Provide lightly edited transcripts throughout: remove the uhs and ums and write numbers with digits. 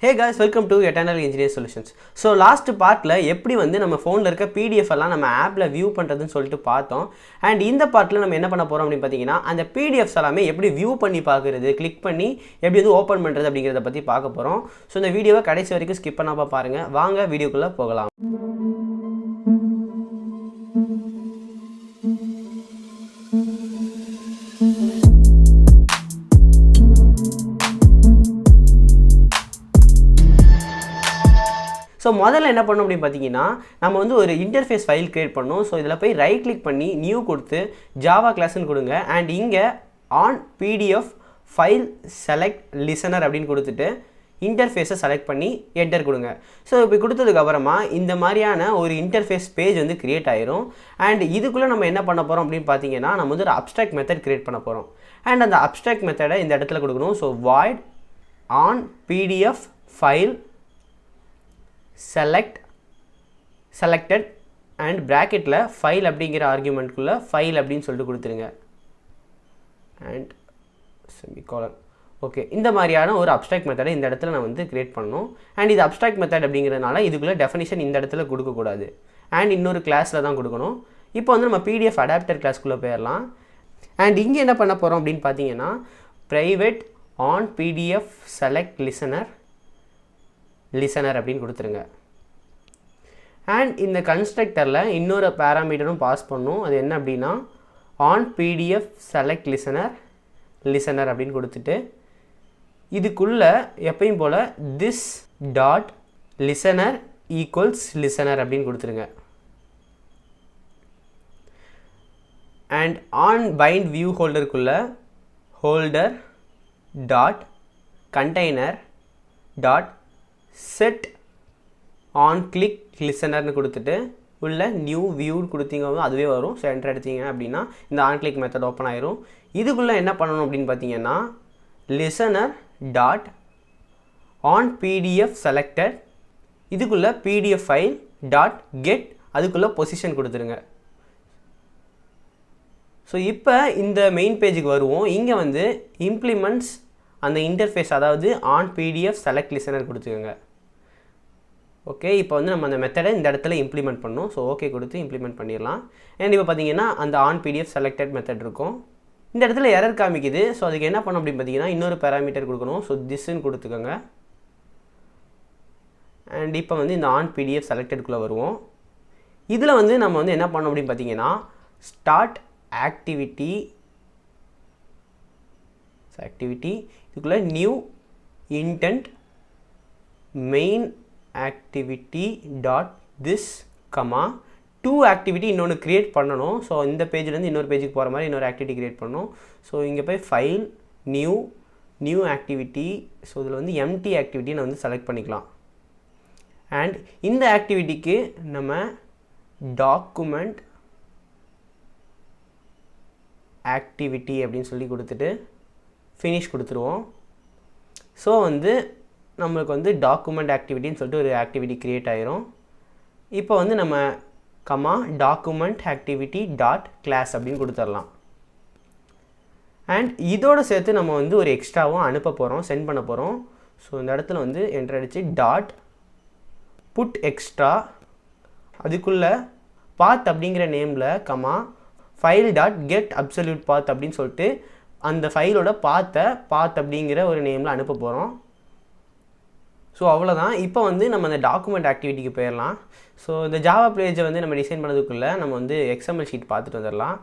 Hey guys, welcome to Eternal Engineer Solutions. So last partல எப்படி வந்து நம்ம ஃபோன்ல இருக்க PDF எல்லாம் நம்ம ஆப்ல வியூ பண்றதுன்னு சொல்லிட்டு பார்த்தோம். அண்ட் இந்த பார்ட்ல நம்ம என்ன பண்ண போறோம் அப்படினு பாத்தீங்கன்னா அந்த PDFs எல்லாமே எப்படி வியூ பண்ணி பார்க்கிறது, கிளிக் பண்ணி எப்படி வந்து ஓபன் பண்றது அப்படிங்கறத பத்தி பார்க்க போறோம். சோ இந்த வீடியோவை கடைசி வரைக்கும் ஸ்கிப் பண்ணாம பாருங்க. வாங்க வீடியோக்குள்ள போகலாம். ஸோ முதல்ல என்ன பண்ணணும் அப்படின்னு பார்த்தீங்கன்னா நம்ம வந்து ஒரு இன்டர்ஃபேஸ் ஃபைல் கிரியேட் பண்ணணும். ஸோ இதில் போய் ரைட் கிளிக் பண்ணி நியூ கொடுத்து ஜாவா கிளாஸ்ன்னு கொடுங்க. அண்ட் இங்கே on PDF file select listener அப்படின்னு கொடுத்துட்டு இன்டர்ஃபேஸை செலக்ட் பண்ணி என்டர் கொடுங்க. ஸோ இப்போ கொடுத்ததுக்கப்புறமா இந்த மாதிரியான ஒரு இன்டர்ஃபேஸ் பேஜ் வந்து கிரியேட் ஆயிரும். அண்ட் இதுக்குள்ளே நம்ம என்ன பண்ண போகிறோம் அப்படின்னு பார்த்தீங்கன்னா நம்ம வந்து ஒரு அப்ஸ்ட்ராக்ட் மெத்தட் கிரியேட் பண்ண போகிறோம். அண்ட் அந்த அப்ஸ்ட்ராக்ட் மெத்தடை இந்த இடத்துல கொடுக்கணும். So void on PDF file selected and bracketல file அப்படிங்கிற ஆர்குமெண்ட்குள்ள file அப்படின்னு சொல்லிட்டு கொடுத்துருங்க. and semicolon. ஓகே, இந்த மாதிரியான ஒரு அப்ஸ்ட்ராக்ட் மெத்தடை இந்த இடத்துல நான் வந்து கிரியேட் பண்ணணும். அண்ட் இது அப்ஸ்ட்ராக்ட் மெத்தட் அப்படிங்கிறதுனால இதுக்குள்ள டெஃபினிஷன் இந்த இடத்துல கொடுக்கக்கூடாது. அண்ட் இன்னொரு கிளாஸில் தான் கொடுக்கணும். இப்போ வந்து நம்ம PDF அடாப்டர் கிளாஸ்க்குள்ளே போயிடலாம். அண்ட் இங்கே என்ன பண்ண போகிறோம் அப்படின்னு பார்த்தீங்கன்னா private on PDF select listener அப்படின்னு கொடுத்துருங்க. அண்ட் இந்த கன்ஸ்ட்ரக்டரில் இன்னொரு பேராமீட்டரும் பாஸ் பண்ணும். அது என்ன அப்படின்னா ஆன் PDF செலக்ட் லிசனர் அப்படின்னு கொடுத்துட்டு இதுக்குள்ளே எப்பயும் போல் this dot listener equals listener அப்படின்னு கொடுத்துருங்க. அண்ட் ஆன் பைண்ட் வியூ ஹோல்டருக்குள்ளே holder dot container dot set on click லிசனர்னு கொடுத்துட்டு உள்ள நியூ வியூ கொடுத்தீங்க அதுவே வரும். ஸோ என்டர் எடுத்தீங்க அப்படின்னா இந்த ஆன் கிளிக் மெத்தட் ஓப்பன் ஆயிரும். இதுக்குள்ளே என்ன பண்ணணும் அப்படின்னு பார்த்தீங்கன்னா listener dot on PDF selected இதுக்குள்ளே PDF ஃபைல் டாட் கெட் அதுக்குள்ளே பொசிஷன் கொடுத்துருங்க. ஸோ இப்போ இந்த மெயின் பேஜுக்கு வருவோம். இங்கே வந்து இம்ப்ளிமெண்ட்ஸ் அந்த இன்டர்ஃபேஸ் அதாவது ஆன் PDF செலக்ட் லிசனர் கொடுத்துக்கோங்க. ஓகே, இப்போ வந்து நம்ம அந்த மெத்தடை இந்த இடத்துல இம்ப்ளிமெண்ட் பண்ணணும். ஸோ ஓகே கொடுத்து இம்ப்ளிமெண்ட் பண்ணிடலாம். அண்ட் இப்போ பார்த்தீங்கன்னா அந்த ஆன் PDF செலக்டட் மெத்தட் இருக்கும். இந்த இடத்துல எரர் காமிக்குது. ஸோ அதுக்கு என்ன பண்ணணும் அப்படின்னு பார்த்தீங்கன்னா இன்னொரு பேராமீட்டர் கொடுக்கணும். ஸோ திஸ்ன்னு கொடுத்துக்கோங்க. அண்ட் இப்போ வந்து இந்த ஆன் PDF செலக்டடுக்குள்ளே வருவோம். இதில் வந்து நம்ம வந்து என்ன பண்ணணும் அப்படின்னு பார்த்தீங்கன்னா ஸ்டார்ட் ஆக்டிவிட்டி இதுக்குள்ளே new intent main activity dot this comma to activity இன்னொன்று க்ரியேட் பண்ணணும். ஸோ இந்த பேஜ்லேருந்து இன்னொரு பேஜுக்கு போகிற மாதிரி இன்னொரு ஆக்டிவிட்டி க்ரியேட் பண்ணணும். ஸோ இங்கே போய் ஃபைல் நியூ ஆக்டிவிட்டி. ஸோ இதில் வந்து எம்டி ஆக்டிவிட்டி நான் வந்து செலக்ட் பண்ணிக்கலாம். அண்ட் இந்த ஆக்டிவிட்டிக்கு நம்ம டாக்குமெண்ட் ஆக்டிவிட்டி அப்படின்னு சொல்லி கொடுத்துட்டு ஃபினிஷ் கொடுத்துருவோம். ஸோ வந்து நம்மளுக்கு வந்து டாக்குமெண்ட் ஆக்டிவிட்டின்னு சொல்லிட்டு ஒரு ஆக்டிவிட்டி க்ரியேட் ஆயிரும். இப்போ வந்து நம்ம comma document activity dot class அப்படின்னு கொடுத்துடலாம். அண்ட் இதோடு சேர்த்து நம்ம வந்து ஒரு எக்ஸ்ட்ராவும் அனுப்ப போகிறோம், சென்ட் பண்ண போகிறோம். ஸோ இந்த இடத்துல வந்து என்டர் அடித்து டாட் புட் எக்ஸ்ட்ரா அதுக்குள்ளே பாத் அப்படிங்கிற நேமில் comma file dot get absolute path அப்படின்னு சொல்லிட்டு அந்த ஃபைலோட பாத் அப்படிங்கிற ஒரு நேமில் அனுப்ப போகிறோம். ஸோ அவ்வளோதான். இப்போ வந்து நம்ம அந்த டாக்குமெண்ட் ஆக்டிவிட்டிக்கு போயிடலாம். ஸோ இந்த ஜாவா பேஜை வந்து நம்ம டிசைன் பண்ணதுக்குள்ளே நம்ம வந்து XML ஷீட் பார்த்துட்டு வந்துடலாம்.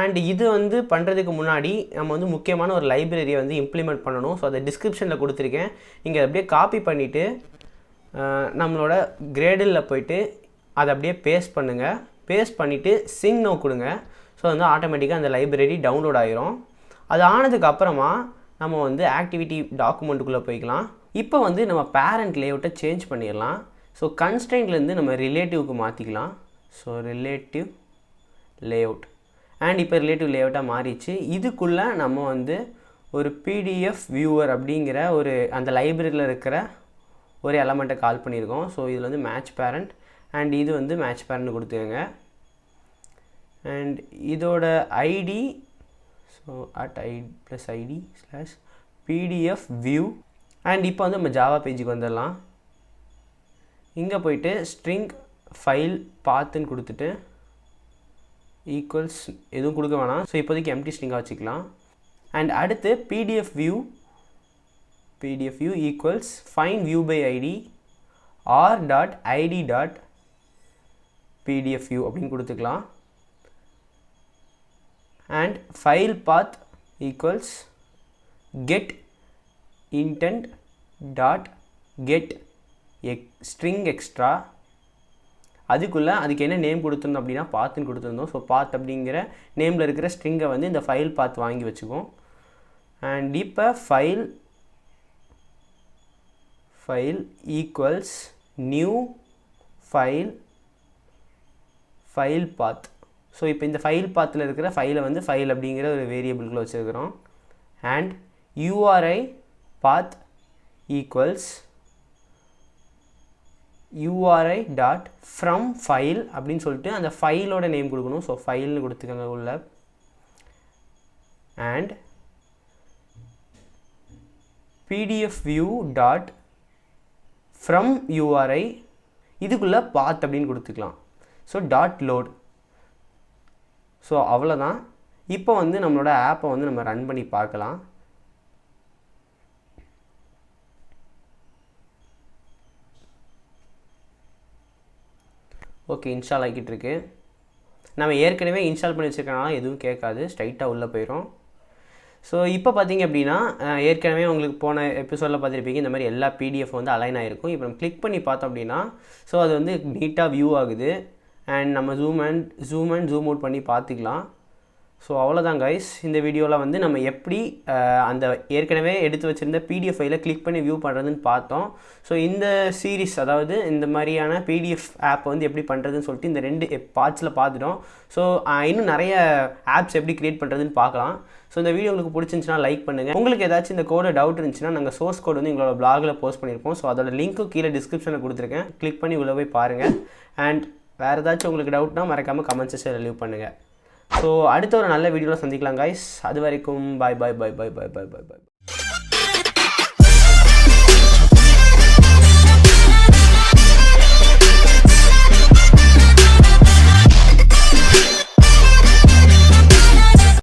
அண்ட் இது வந்து பண்ணுறதுக்கு முன்னாடி நம்ம வந்து முக்கியமான ஒரு லைப்ரரியை வந்து இம்ப்ளிமெண்ட் பண்ணணும். ஸோ அதை டிஸ்கிரிப்ஷனில் கொடுத்துருக்கேன். நீங்கள் அப்படியே காப்பி பண்ணிவிட்டு நம்மளோட கிரேடில் போய்ட்டு அதை அப்படியே பேஸ்ட் பண்ணுங்கள். பேஸ்ட் பண்ணிவிட்டு சிங் நோ கொடுங்க. ஸோ வந்து ஆட்டோமேட்டிக்காக அந்த லைப்ரரி டவுன்லோட் ஆகிரும். அது ஆனதுக்கப்புறமா நம்ம வந்து ஆக்டிவிட்டி டாக்குமெண்ட்டுக்குள்ளே போய்க்கலாம். இப்போ வந்து நம்ம பேரண்ட் லேஅவுட்டை சேஞ்ச் பண்ணிடலாம். ஸோ கன்ஸ்ட்ரெயின்ட்லேருந்து நம்ம ரிலேட்டிவ்க்கு மாற்றிக்கலாம். ஸோ ரிலேட்டிவ் லேஅவுட் அண்ட் இப்போ ரிலேட்டிவ் லேஅவுட்டாக மாறிச்சு. இதுக்குள்ளே நம்ம வந்து ஒரு PDF வியூவர் அப்படிங்கிற ஒரு அந்த லைப்ரரியில் இருக்கிற ஒரு எலமெண்ட்டை கால் பண்ணியிருக்கோம். ஸோ இதில் வந்து மேட்ச் பேரண்ட் அண்ட் இது வந்து மேட்ச் பேரண்ட் கொடுத்துக்கோங்க. அண்ட் இதோட ID so @id + id /PDF view and இப்போ வந்து நம்ம ஜாவா பேஜுக்கு வந்துடலாம். இங்கே போயிட்டு ஸ்ட்ரிங் ஃபைல் பாத்துன்னு கொடுத்துட்டு ஈக்குவல்ஸ் எதுவும் கொடுக்க வேணாம். ஸோ இப்போதைக்கு எம்டி ஸ்ட்ரிங்காக வச்சுக்கலாம். அண்ட் அடுத்து pdf view equals find view by id r.id.pdf view அப்படின்னு கொடுத்துக்கலாம். And file path equals get intent dot get string extra. அதுக்கு என்ன நேம் கொடுத்துருந்தோம் அப்படின்னா பாத்துன்னு கொடுத்துருந்தோம். ஸோ பாத் அப்படிங்கிற நேமில் இருக்கிற ஸ்ட்ரிங்கை வந்து இந்த ஃபைல் பாத் வாங்கி வச்சுக்கோம். அண்ட் இப்போ file equals new file path. So இப்போ இந்த ஃபைல் பாத்தில் இருக்கிற ஃபைலை வந்து ஃபைல் அப்படிங்கிற ஒரு வேரியபிள்குள்ளே வச்சுருக்கிறோம். And URI path equals URI.from file அப்படின்னு சொல்லிட்டு அந்த ஃபைலோட நேம் கொடுக்கணும். ஸோ ஃபைல்னு கொடுத்துக்கோங்க உள்ள. And pdf view dot from URI இதுக்குள்ளே பாத் அப்படின்னு கொடுத்துக்கலாம். So dot load. ஸோ அவ்வளோதான். இப்போ வந்து நம்மளோட ஆப்பை வந்து நம்ம ரன் பண்ணி பார்க்கலாம். ஓகே, இன்ஸ்டால் ஆகிட்டு இருக்கு. நம்ம ஏற்கனவே இன்ஸ்டால் பண்ணி வச்சுருக்கனால எதுவும் கேட்காது, ஸ்ட்ரைட்டாக உள்ளே போயிடும். ஸோ இப்போ பார்த்தீங்க அப்படின்னா ஏற்கனவே உங்களுக்கு போன எபிசோடில் பார்த்துருப்பீங்க இந்த மாதிரி எல்லா PDF வந்து அலைன் ஆகிருக்கும். இப்போ நம்ம கிளிக் பண்ணி பார்த்தோம் அப்படின்னா ஸோ அது வந்து நீட்டாக வியூ ஆகுது. அண்ட் நம்ம ஜூம் அவுட் பண்ணி பார்த்துக்கலாம். ஸோ அவ்வளோதான் கைஸ். இந்த வீடியோவில் வந்து நம்ம எப்படி அந்த ஏற்கனவே எடுத்து வச்சுருந்த PDF ஃபைலை கிளிக் பண்ணி வியூ பண்ணுறதுன்னு பார்த்தோம். ஸோ இந்த சீரீஸ், அதாவது இந்த மாதிரியான PDF ஆப் வந்து எப்படி பண்ணுறதுன்னு சொல்லிட்டு இந்த 2 பார்ட்ஸில் பார்த்துட்டோம். ஸோ இன்னும் நிறைய ஆப்ஸ் எப்படி க்ரியேட் பண்ணுறதுன்னு பார்க்கலாம். ஸோ இந்த வீடியோ உங்களுக்கு பிடிச்சிருந்துச்சுன்னா லைக் பண்ணுங்கள். உங்களுக்கு ஏதாச்சும் இந்த கோட டவுட் இருந்துச்சுன்னா நாங்கள் சோர்ஸ் கோட் வந்து எங்களோட பிளாகில் போஸ்ட் பண்ணியிருப்போம். ஸோ அதோட லிங்க்கும் கீழே டிஸ்கிரிப்ஷனில் கொடுத்துருக்கேன். கிளிக் பண்ணி உள்ளே போய் பாருங்கள். அண்ட் வேறு ஏதாச்சும் உங்களுக்கு டவுட்னா மறக்காமல் கமெண்ட் செக்ஷனில் லீவ் பண்ணுங்கள். ஸோ அடுத்த ஒரு நல்ல வீடியோவில் சந்திக்கலாம் கைஸ். அது வரைக்கும் பாய்.